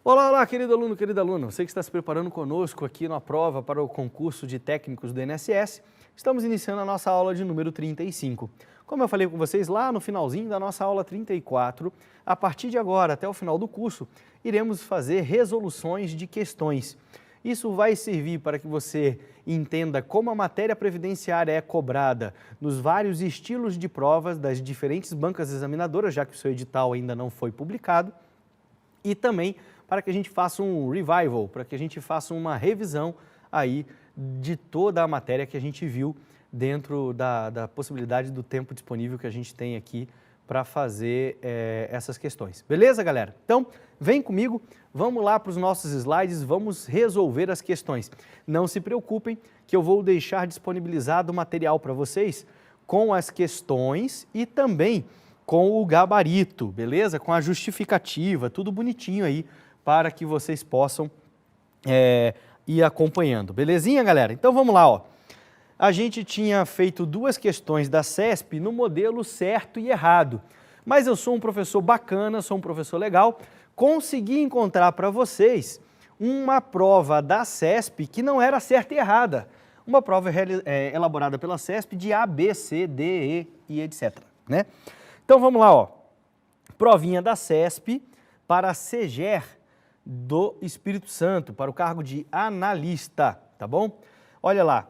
Olá, olá, querido aluno, querida aluna. Você que está se preparando conosco aqui na prova para o concurso de técnicos do INSS, estamos iniciando a nossa aula de número 35. Como eu falei com vocês lá no finalzinho da nossa aula 34, a partir de agora até o final do curso, iremos fazer resoluções de questões. Isso vai servir para que você entenda como a matéria previdenciária é cobrada nos vários estilos de provas das diferentes bancas examinadoras, já que o seu edital ainda não foi publicado, e também para que a gente faça um revival, para que a gente faça uma revisão aí de toda a matéria que a gente viu dentro da possibilidade do tempo disponível que a gente tem aqui para fazer essas questões. Beleza, galera? Então, vem comigo, vamos lá para os nossos slides, vamos resolver as questões. Não se preocupem que eu vou deixar disponibilizado o material para vocês com as questões e também com o gabarito, beleza? Com a justificativa, tudo bonitinho aí, para que vocês possam ir acompanhando. Belezinha, galera? Então vamos lá, ó. A gente tinha feito duas questões da CESP no modelo certo e errado. Mas eu sou um professor bacana, sou um professor legal, consegui encontrar para vocês uma prova da CESP que não era certa e errada. Uma prova elaborada pela CESP de A, B, C, D, E e etc. Né? Então vamos lá, ó. Provinha da CESP para a SEGER do Espírito Santo, para o cargo de analista, tá bom? Olha lá,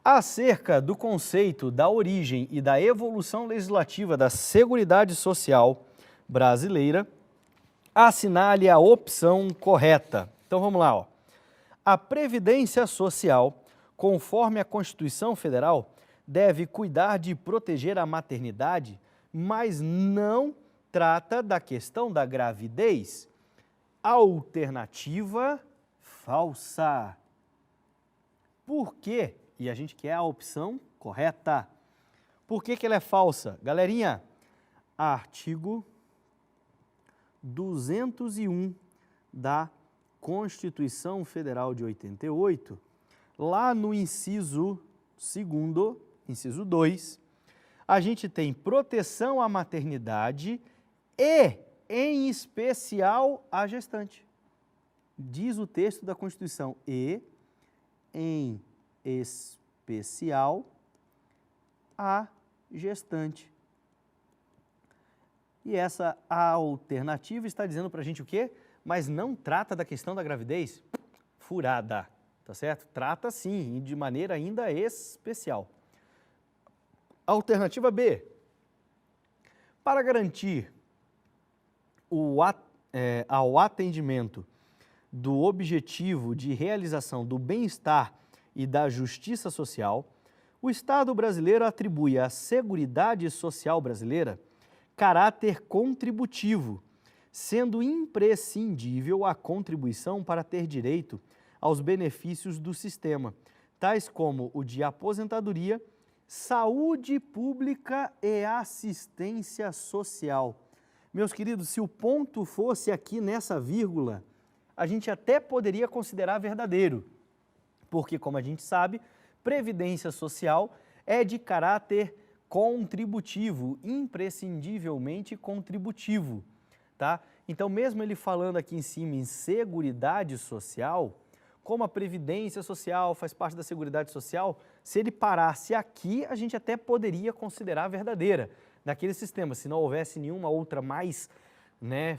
acerca do conceito da origem e da evolução legislativa da Seguridade Social brasileira, assinale a opção correta. Então vamos lá, ó. A Previdência Social, conforme a Constituição Federal, deve cuidar de proteger a maternidade, mas não trata da questão da gravidez. Alternativa falsa. Por quê? E a gente quer a opção correta. Por que ela é falsa? Galerinha, artigo 201 da Constituição Federal de 88, lá no inciso 2º, inciso 2, a gente tem proteção à maternidade e, em especial, à gestante. Diz o texto da Constituição, e, em especial, à gestante. E essa alternativa está dizendo para a gente o quê? Mas não trata da questão da gravidez? Furada, tá certo? Trata sim, e de maneira ainda especial. Alternativa B. Para garantir ao atendimento do objetivo de realização do bem-estar e da justiça social, o Estado brasileiro atribui à Seguridade Social brasileira caráter contributivo, sendo imprescindível a contribuição para ter direito aos benefícios do sistema, tais como o de aposentadoria, saúde pública e assistência social. Meus queridos, se o ponto fosse aqui nessa vírgula, a gente até poderia considerar verdadeiro, porque, como a gente sabe, previdência social é de caráter contributivo, imprescindivelmente contributivo, tá? Então, mesmo ele falando aqui em cima em Seguridade Social, como a Previdência Social faz parte da Seguridade Social, se ele parasse aqui, a gente até poderia considerar verdadeira naquele sistema, se não houvesse nenhuma outra mais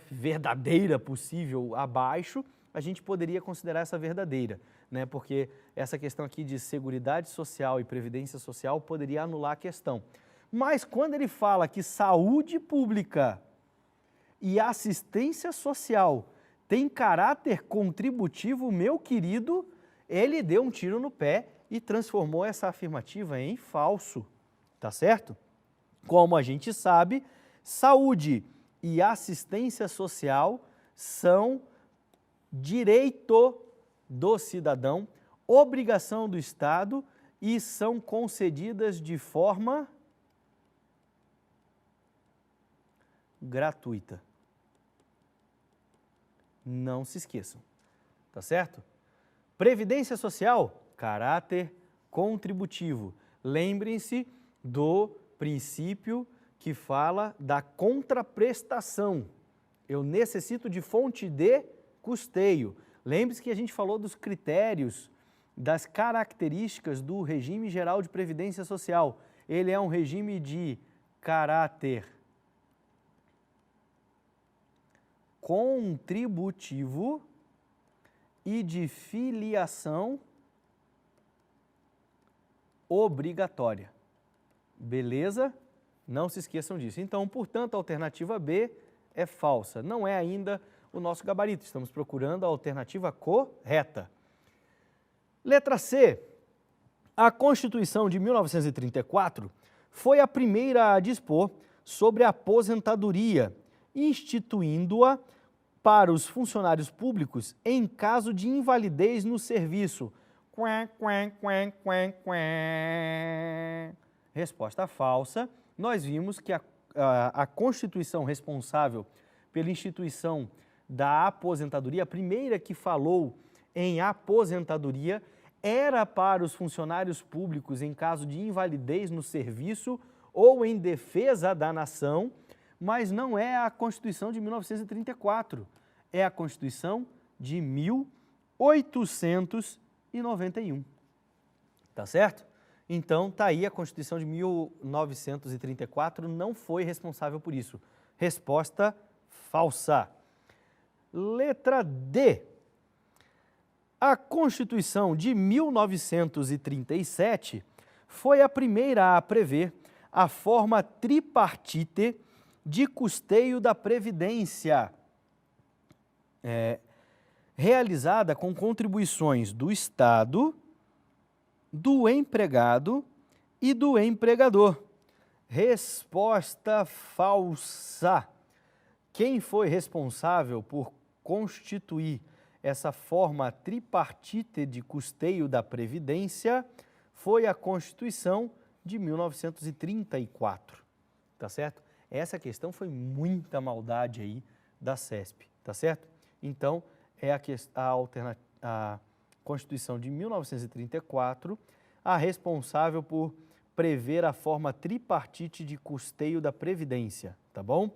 verdadeira possível abaixo, a gente poderia considerar essa verdadeira, né? Porque essa questão aqui de Seguridade Social e Previdência Social poderia anular a questão. Mas quando ele fala que saúde pública e assistência social tem caráter contributivo, meu querido, ele deu um tiro no pé e transformou essa afirmativa em falso, tá certo? Como a gente sabe, saúde e assistência social são direito do cidadão, obrigação do Estado e são concedidas de forma gratuita. Não se esqueçam, tá certo? Previdência Social, caráter contributivo. Lembrem-se do princípio que fala da contraprestação. Eu necessito de fonte de custeio. Lembre-se que a gente falou dos critérios, das características do regime geral de previdência social. Ele é um regime de caráter contributivo e de filiação obrigatória. Beleza? Não se esqueçam disso. Então, portanto, a alternativa B é falsa. Não é ainda o nosso gabarito. Estamos procurando a alternativa correta. Letra C. A Constituição de 1934 foi a primeira a dispor sobre a aposentadoria, instituindo-a para os funcionários públicos em caso de invalidez no serviço. Resposta falsa. Nós vimos que a Constituição responsável pela instituição da aposentadoria, a primeira que falou em aposentadoria, era para os funcionários públicos em caso de invalidez no serviço ou em defesa da nação, mas não é a Constituição de 1934, é a Constituição de 1891. Tá certo? Então, tá aí a Constituição de 1934 não foi responsável por isso. Resposta falsa. Letra D. A Constituição de 1937 foi a primeira a prever a forma tripartite de custeio da Previdência, realizada com contribuições do Estado, do empregado e do empregador. Resposta falsa. Quem foi responsável por constituir essa forma tripartite de custeio da Previdência foi a Constituição de 1934, tá certo? Essa questão foi muita maldade aí da CESP, tá certo? Então, é a Constituição de 1934 a responsável por prever a forma tripartite de custeio da Previdência, tá bom?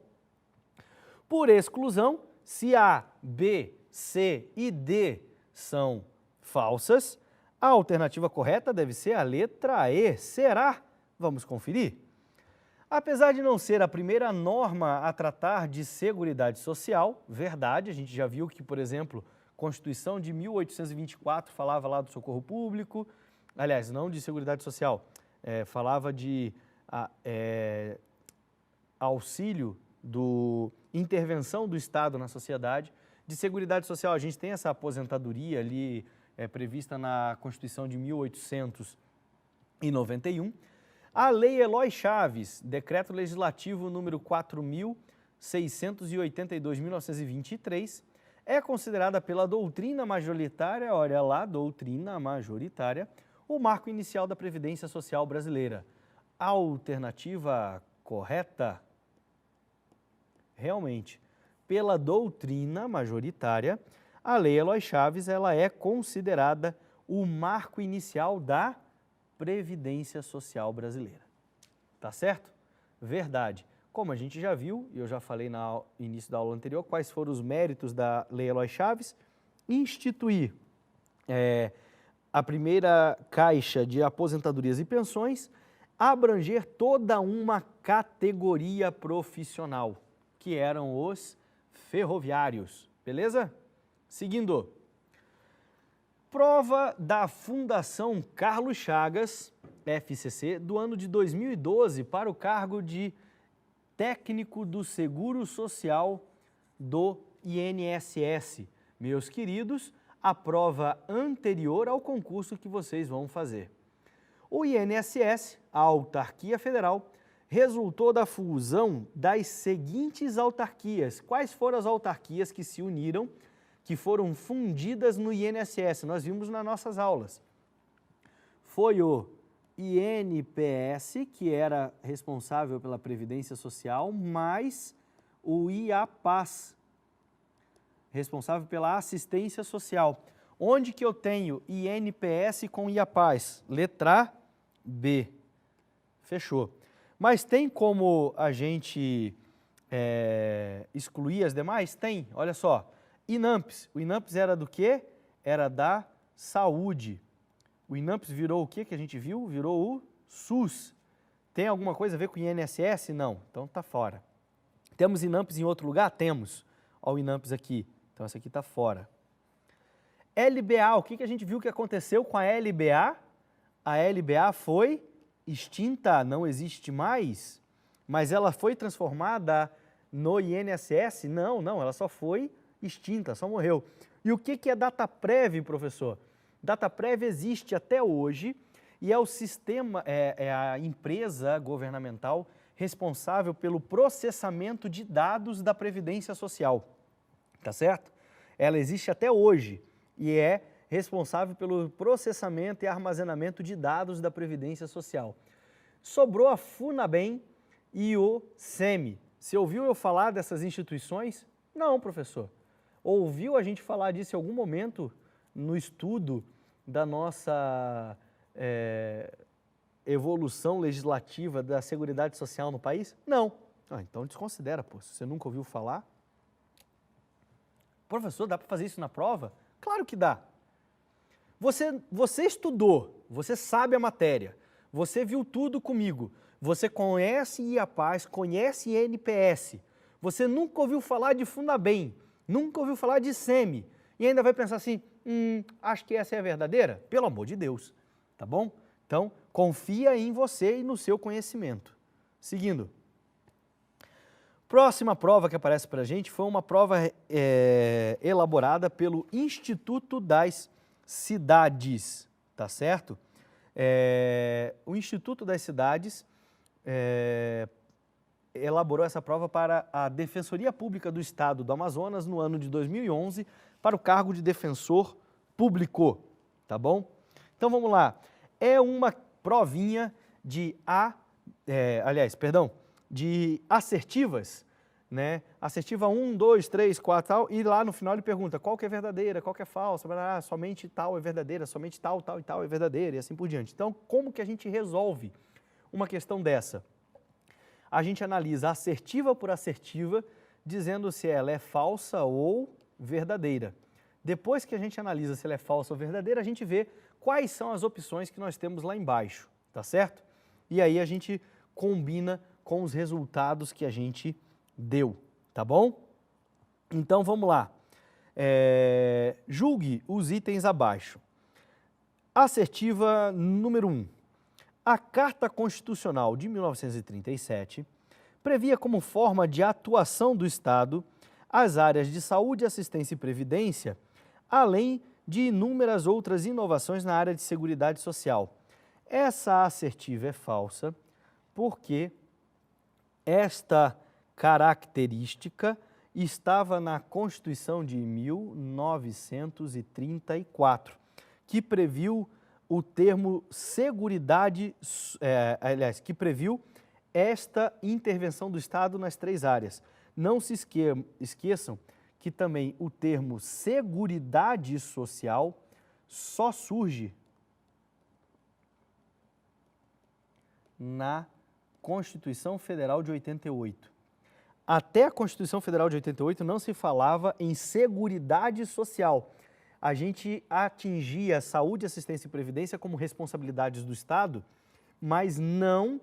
Por exclusão, se A, B, C e D são falsas, a alternativa correta deve ser a letra E. Será? Vamos conferir? Apesar de não ser a primeira norma a tratar de seguridade social, verdade, a gente já viu que, por exemplo, a Constituição de 1824 falava lá do socorro público, aliás, não de seguridade social, falava de auxílio, intervenção do Estado na sociedade. De seguridade social, a gente tem essa aposentadoria ali prevista na Constituição de 1891. A Lei Eloy Chaves, Decreto Legislativo número 4.682/1923, é considerada pela doutrina majoritária, olha lá, doutrina majoritária, o marco inicial da Previdência Social brasileira. A alternativa correta? Realmente, pela doutrina majoritária, a Lei Eloy Chaves ela é considerada o marco inicial da Previdência Social brasileira. Tá certo? Verdade. Como a gente já viu, e eu já falei no início da aula anterior, quais foram os méritos da Lei Eloy Chaves? Instituir a primeira caixa de aposentadorias e pensões, abranger toda uma categoria profissional, que eram os ferroviários. Beleza? Seguindo. Prova da Fundação Carlos Chagas, FCC, do ano de 2012 para o cargo de técnico do Seguro Social do INSS. Meus queridos, a prova anterior ao concurso que vocês vão fazer. O INSS, a autarquia federal, resultou da fusão das seguintes autarquias. Quais foram as autarquias que se uniram, que foram fundidas no INSS? Nós vimos nas nossas aulas. Foi o INPS, que era responsável pela Previdência Social, mais o IAPAS, responsável pela Assistência Social. Onde que eu tenho INPS com IAPAS? Letra B. Fechou. Mas tem como a gente excluir as demais? Tem, olha só. INAMPS. O INAMPS era do quê? Era da saúde. O INAMPS virou o quê que a gente viu? Virou o SUS. Tem alguma coisa a ver com o INSS? Não, então está fora. Temos INAMPS em outro lugar? Temos. Olha o INAMPS aqui. Então essa aqui está fora. LBA, o que a gente viu que aconteceu com a LBA? A LBA foi extinta, não existe mais, mas ela foi transformada no INSS? Não, ela só foi extinta, só morreu. E o que é DataPrev, professor? DataPrev existe até hoje e é o sistema, é a empresa governamental responsável pelo processamento de dados da Previdência Social, tá certo? Ela existe até hoje e é responsável pelo processamento e armazenamento de dados da Previdência Social. Sobrou a FUNABEM e o SEMI. Você ouviu eu falar dessas instituições? Não, professor. Ouviu a gente falar disso em algum momento no estudo da nossa evolução legislativa da Seguridade Social no país? Não. Então desconsidera, pô. Se você nunca ouviu falar. Professor, dá para fazer isso na prova? Claro que dá. Você estudou, você sabe a matéria, você viu tudo comigo, você conhece IAPAS, conhece INPS, você nunca ouviu falar de FUNABEM, nunca ouviu falar de SEMI, e ainda vai pensar assim, acho que essa é a verdadeira? Pelo amor de Deus, tá bom? Então, confia em você e no seu conhecimento. Seguindo. Próxima prova que aparece para a gente foi uma prova elaborada pelo Instituto das Cidades, tá certo? O Instituto das Cidades elaborou essa prova para a Defensoria Pública do Estado do Amazonas no ano de 2011 para o cargo de defensor público, tá bom? Então vamos lá, é uma provinha de de assertivas, né? Assertiva 1, 2, 3, 4, tal, e lá no final ele pergunta qual que é verdadeira, qual que é falsa, somente tal é verdadeira, somente tal, tal e tal é verdadeira, e assim por diante. Então, como que a gente resolve uma questão dessa? A gente analisa assertiva por assertiva, dizendo se ela é falsa ou verdadeira. Depois que a gente analisa se ela é falsa ou verdadeira, a gente vê quais são as opções que nós temos lá embaixo, tá certo? E aí a gente combina com os resultados que a gente deu, tá bom? Então vamos lá. Julgue os itens abaixo. Assertiva número 1. A Carta Constitucional de 1937 previa como forma de atuação do Estado as áreas de saúde, assistência e previdência, além de inúmeras outras inovações na área de seguridade social. Essa assertiva é falsa porque esta característica estava na Constituição de 1934, que previu o termo seguridade, que previu esta intervenção do Estado nas 3 áreas. Não se esqueçam que também o termo seguridade social só surge na Constituição Federal de 88. Até a Constituição Federal de 88 não se falava em seguridade social. A gente atingia saúde, assistência e previdência como responsabilidades do Estado, mas não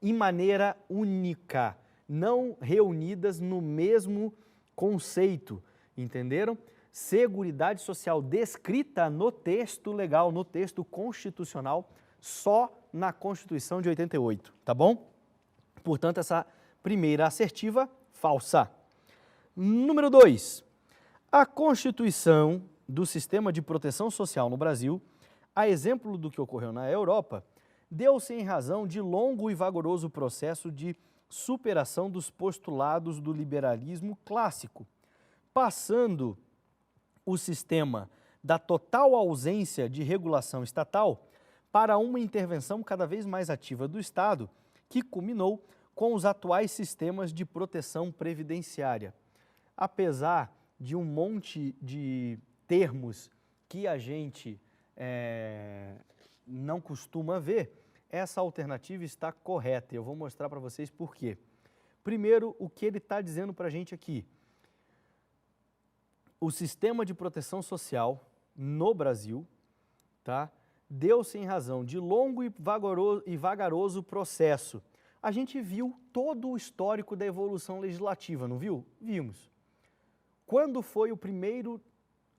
em maneira única, não reunidas no mesmo conceito, entenderam? Seguridade social descrita no texto legal, no texto constitucional, só na Constituição de 88, tá bom? Portanto, essa primeira assertiva, falsa. Número 2. A Constituição do Sistema de Proteção Social no Brasil, a exemplo do que ocorreu na Europa, deu-se em razão de longo e vigoroso processo de superação dos postulados do liberalismo clássico, passando o sistema da total ausência de regulação estatal para uma intervenção cada vez mais ativa do Estado, que culminou com os atuais sistemas de proteção previdenciária. Apesar de um monte de termos que a gente não costuma ver, essa alternativa está correta. Eu vou mostrar para vocês por quê. Primeiro, o que ele está dizendo para a gente aqui. o sistema de proteção social no Brasil, tá, deu-se em razão de longo e vagaroso processo. A gente viu todo o histórico da evolução legislativa, não viu? Vimos. Quando foi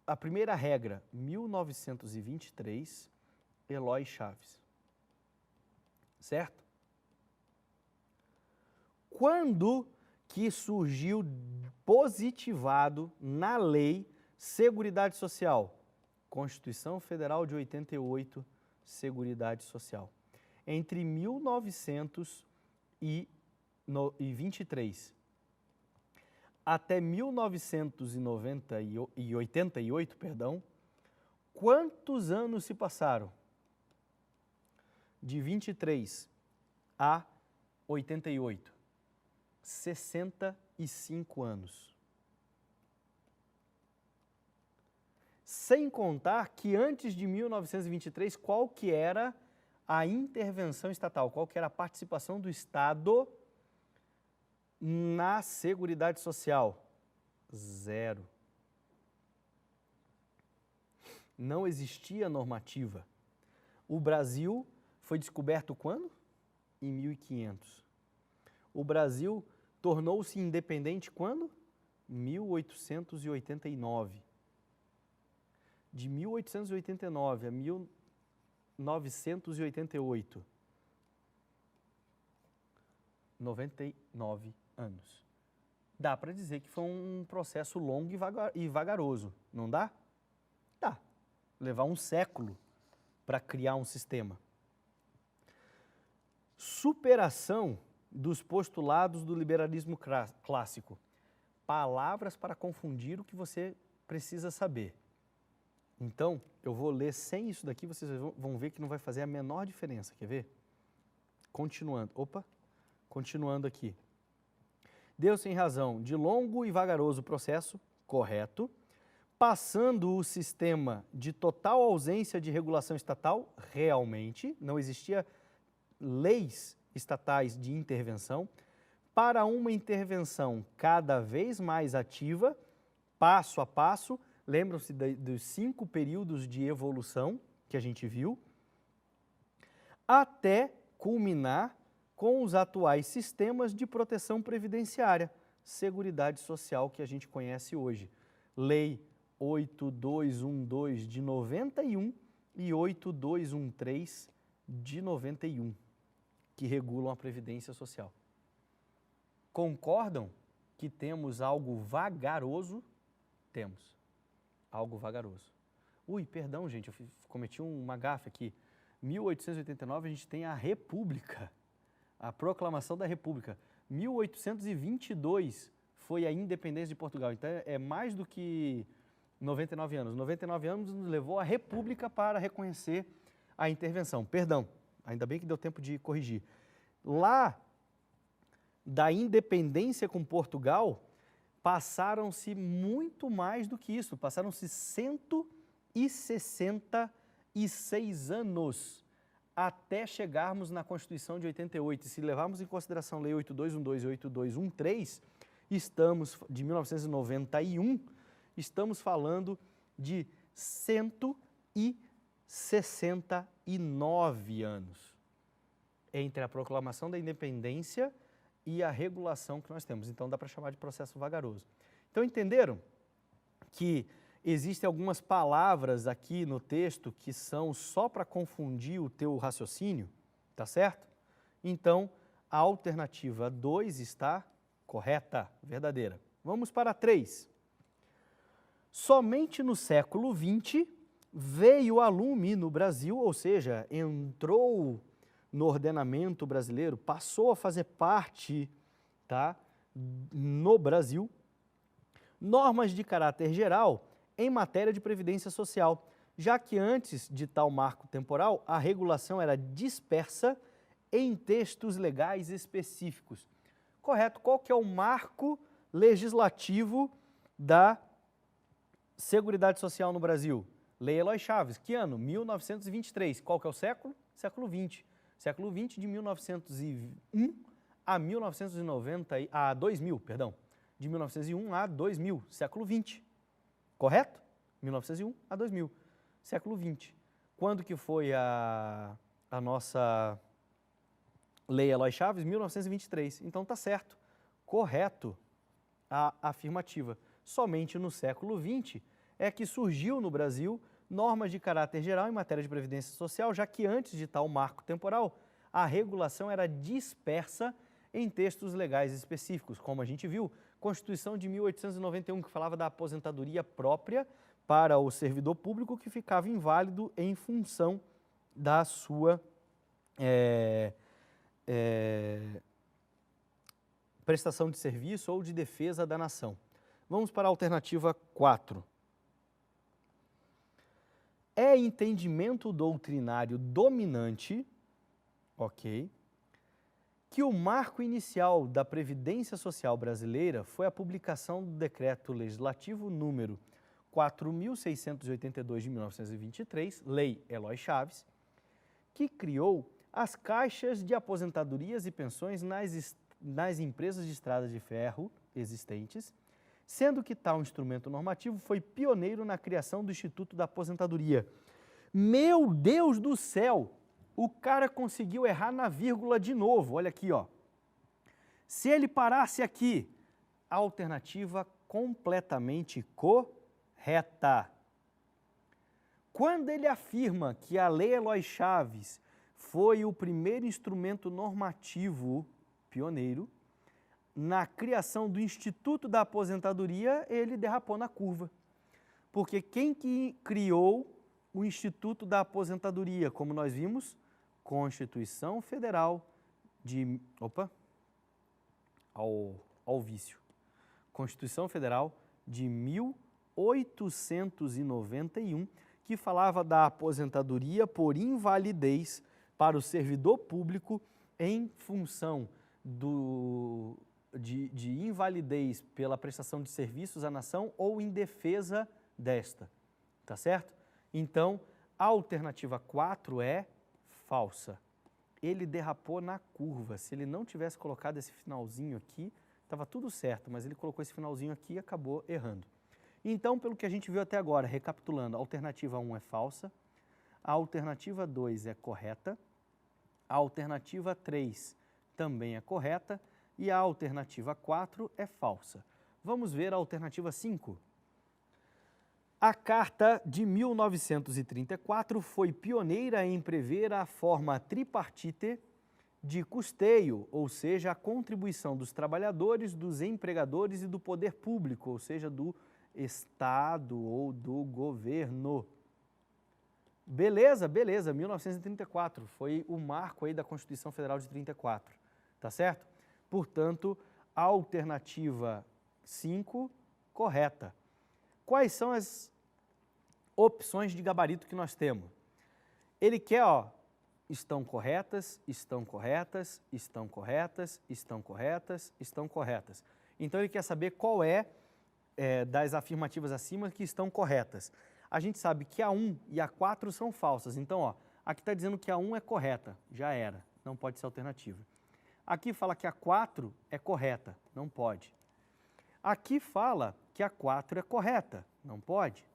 a primeira regra? 1923, Eloy Chaves. Certo? Quando que surgiu positivado na lei Seguridade Social? Constituição Federal de 88, Seguridade Social. Entre 1923 até 1988, quantos anos se passaram? De 23 a 88. 65 anos. Sem contar que antes de 1923, qual que era a intervenção estatal? Qual que era a participação do Estado na Seguridade Social? Zero. Não existia normativa. O Brasil foi descoberto quando? Em 1500. O Brasil tornou-se independente quando? 1889. De 1889 a 1988. 99 anos. Dá para dizer que foi um processo longo e vagaroso, não dá? Dá. Levar um século para criar um sistema. Superação dos postulados do liberalismo clássico. Palavras para confundir o que você precisa saber. Então, eu vou ler sem isso daqui, vocês vão ver que não vai fazer a menor diferença. Quer ver? Continuando aqui. Deu-se em razão de longo e vagaroso processo, correto, passando o sistema de total ausência de regulação estatal, realmente, não existia leis estatais de intervenção, para uma intervenção cada vez mais ativa, passo a passo. Lembram-se dos 5 períodos de evolução que a gente viu, até culminar com os atuais sistemas de proteção previdenciária, Seguridade Social que a gente conhece hoje. Lei 8212 de 91 e 8213 de 91, que regulam a Previdência Social. Concordam que temos algo vagaroso? Temos. Algo vagaroso. Ui, perdão, gente, eu cometi uma gafe aqui. 1889 a gente tem a República, a Proclamação da República. 1822 foi a independência de Portugal. Então é mais do que 99 anos. 99 anos nos levou a República para reconhecer a intervenção. Perdão, ainda bem que deu tempo de corrigir. Lá da independência com Portugal, passaram-se muito mais do que isso, passaram-se 166 anos até chegarmos na Constituição de 88. E se levarmos em consideração a Lei 8212 e 8213, de 1991, estamos falando de 169 anos entre a proclamação da independência e a regulação que nós temos. Então, dá para chamar de processo vagaroso. Então, entenderam que existem algumas palavras aqui no texto que são só para confundir o teu raciocínio, tá certo? Então, a alternativa 2 está correta, verdadeira. Vamos para a 3. Somente no século XX veio a lume no Brasil, ou seja, entrou no ordenamento brasileiro, passou a fazer parte, tá, no Brasil, normas de caráter geral em matéria de previdência social, já que antes de tal marco temporal, a regulação era dispersa em textos legais específicos. Correto? Qual que é o marco legislativo da Seguridade Social no Brasil? Lei Eloy Chaves. Que ano? 1923. Qual que é o século? Século XX. Século XX de 1901 a 2000, perdão. De 1901 a 2000, século XX. correto? 1901 a 2000, século XX. Quando que foi a nossa Lei Eloy Chaves? 1923. Então tá certo, correto a afirmativa. Somente no século XX é que surgiu no Brasil normas de caráter geral em matéria de previdência social, já que antes de tal marco temporal, a regulação era dispersa em textos legais específicos, como a gente viu, Constituição de 1891, que falava da aposentadoria própria para o servidor público que ficava inválido em função da sua prestação de serviço ou de defesa da nação. Vamos para a alternativa 4. É entendimento doutrinário dominante, ok, que o marco inicial da Previdência Social brasileira foi a publicação do Decreto Legislativo número 4.682 de 1923, Lei Eloy Chaves, que criou as caixas de aposentadorias e pensões nas empresas de estradas de ferro existentes, sendo que tal instrumento normativo foi pioneiro na criação do Instituto da Aposentadoria. Meu Deus do céu! O cara conseguiu errar na vírgula de novo, olha aqui, ó. Se ele parasse aqui, a alternativa completamente correta. Quando ele afirma que a Lei Eloy Chaves foi o primeiro instrumento normativo pioneiro na criação do Instituto da Aposentadoria, ele derrapou na curva. Porque quem que criou o Instituto da Aposentadoria, como nós vimos? Constituição Federal de... ao vício. Constituição Federal de 1891, que falava da aposentadoria por invalidez para o servidor público em função de invalidez pela prestação de serviços à nação ou em defesa desta, tá certo? Então, a alternativa 4 é falsa. Ele derrapou na curva. Se ele não tivesse colocado esse finalzinho aqui, estava tudo certo, mas ele colocou esse finalzinho aqui e acabou errando. Então, pelo que a gente viu até agora, recapitulando, a alternativa 1 é falsa, a alternativa 2 é correta, a alternativa 3 também é correta e a alternativa 4 é falsa. Vamos ver a alternativa 5. A Carta de 1934 foi pioneira em prever a forma tripartite de custeio, ou seja, a contribuição dos trabalhadores, dos empregadores e do poder público, ou seja, do Estado ou do governo. Beleza, beleza, 1934 foi o marco aí da Constituição Federal de 34, tá certo? Portanto, a alternativa 5, correta. Quais são as opções de gabarito que nós temos? Ele quer, ó, estão corretas, estão corretas, estão corretas, estão corretas, estão corretas. Então, ele quer saber qual das afirmativas acima que estão corretas. A gente sabe que a 1 e a 4 são falsas. Então, ó, aqui está dizendo que a 1 é correta, já era, não pode ser alternativa. Aqui fala que a 4 é correta, não pode. Aqui fala que a 4 é correta, não pode.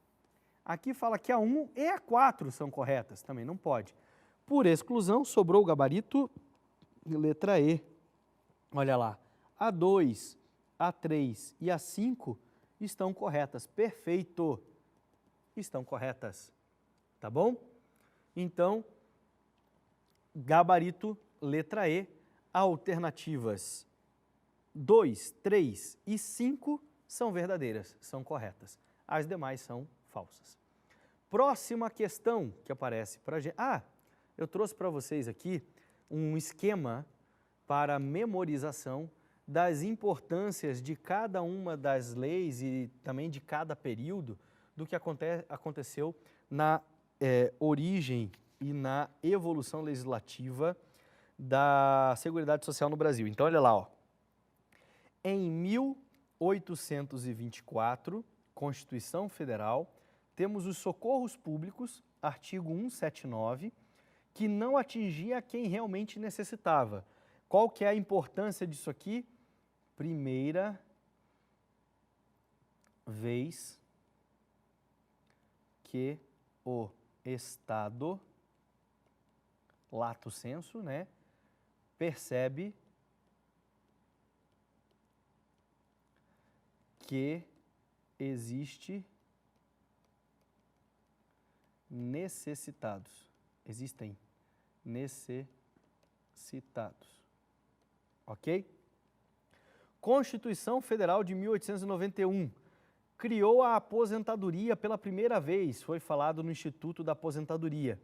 Aqui fala que a 1 e a 4 são corretas, também não pode. Por exclusão, sobrou o gabarito letra E. Olha lá, a 2, a 3 e a 5 estão corretas. Perfeito! Estão corretas, tá bom? Então, gabarito letra E, alternativas 2, 3 e 5 são verdadeiras, são corretas. As demais são falsas. Próxima questão que aparece para a gente. Eu trouxe para vocês aqui um esquema para memorização das importâncias de cada uma das leis e também de cada período do que aconteceu na origem e na evolução legislativa da Seguridade Social no Brasil. Então, olha lá, ó. Em 1824, Constituição Federal, temos os socorros públicos, artigo 179, que não atingia quem realmente necessitava. Qual que é a importância disso aqui? Primeira vez que o Estado, lato sensu, né, percebe que existem necessitados. Ok? Constituição Federal de 1891 criou a aposentadoria pela primeira vez, foi falado no Instituto da Aposentadoria,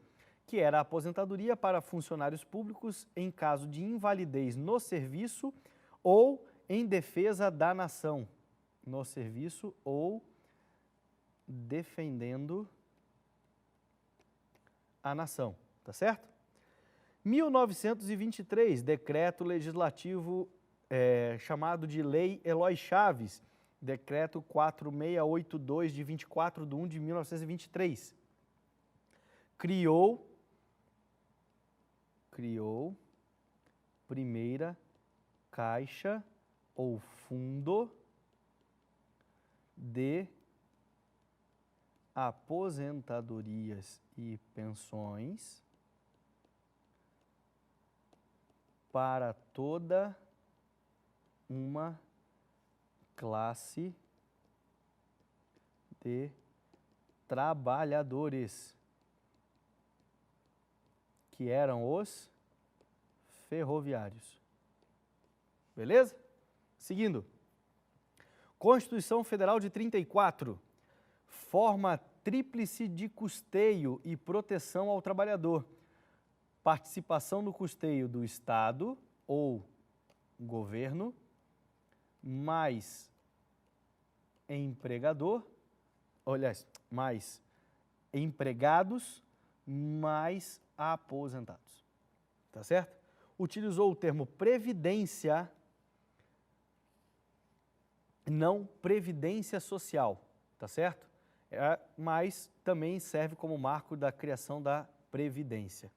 que era a aposentadoria para funcionários públicos em caso de invalidez no serviço ou em defesa da nação. No serviço ou defendendo a nação, tá certo? 1923, decreto legislativo chamado de Lei Eloy Chaves, decreto 4682 de 24/1 de 1923. Criou primeira caixa ou fundo de aposentadorias e pensões para toda uma classe de trabalhadores, que eram os ferroviários. Beleza? Seguindo. Constituição Federal de 34, forma tríplice de custeio e proteção ao trabalhador. Participação no custeio do Estado ou governo, mais empregador, aliás, mais empregados, mais aposentados. Tá certo? Utilizou o termo previdência, não previdência social, tá certo? Mas também serve como marco da criação da Previdência.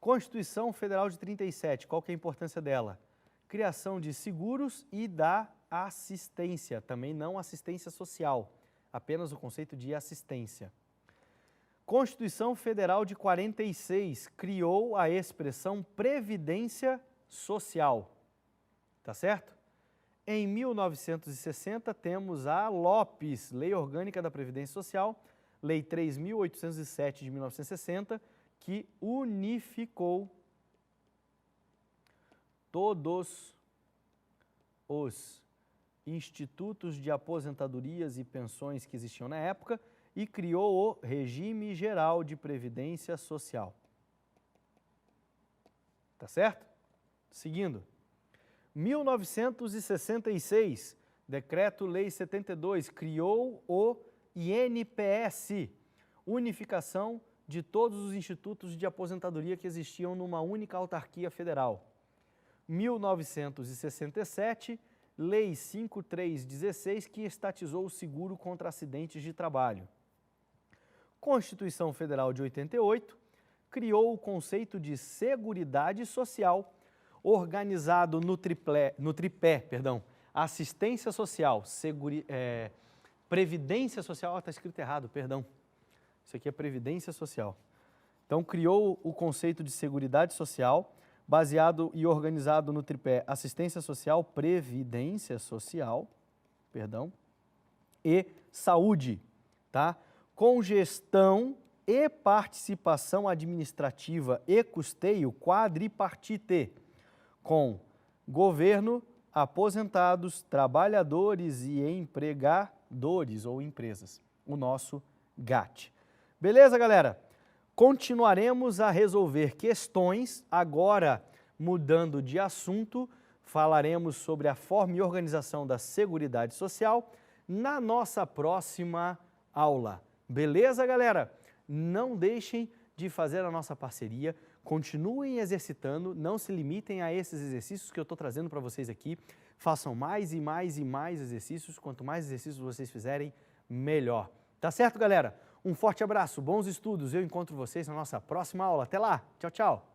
Constituição Federal de 37, qual que é a importância dela? Criação de seguros e da assistência, também não assistência social, apenas o conceito de assistência. Constituição Federal de 46, criou a expressão Previdência Social, tá certo? Em 1960, temos a Lopes, Lei Orgânica da Previdência Social, Lei 3.807 de 1960, que unificou todos os institutos de aposentadorias e pensões que existiam na época e criou o Regime Geral de Previdência Social. Tá certo? Seguindo. 1966, Decreto-Lei 72, criou o INPS, unificação de todos os institutos de aposentadoria que existiam numa única autarquia federal. 1967, Lei 5316, que estatizou o seguro contra acidentes de trabalho. Constituição Federal de 88, criou o conceito de Seguridade Social, organizado no tripé, assistência social, previdência social, está escrito errado, perdão. Isso aqui é previdência social. Então, criou o conceito de Seguridade Social, baseado e organizado no tripé assistência social, previdência social, e saúde, tá? Com gestão e participação administrativa e custeio quadripartite, com governo, aposentados, trabalhadores e empregadores ou empresas, o nosso GAT. Beleza, galera? Continuaremos a resolver questões, agora mudando de assunto, falaremos sobre a forma e organização da Seguridade Social na nossa próxima aula. Beleza, galera? Não deixem de fazer a nossa parceria, continuem exercitando, não se limitem a esses exercícios que eu estou trazendo para vocês aqui, façam mais e mais e mais exercícios, quanto mais exercícios vocês fizerem, melhor. Tá certo, galera? Um forte abraço, bons estudos, eu encontro vocês na nossa próxima aula. Até lá, tchau, tchau!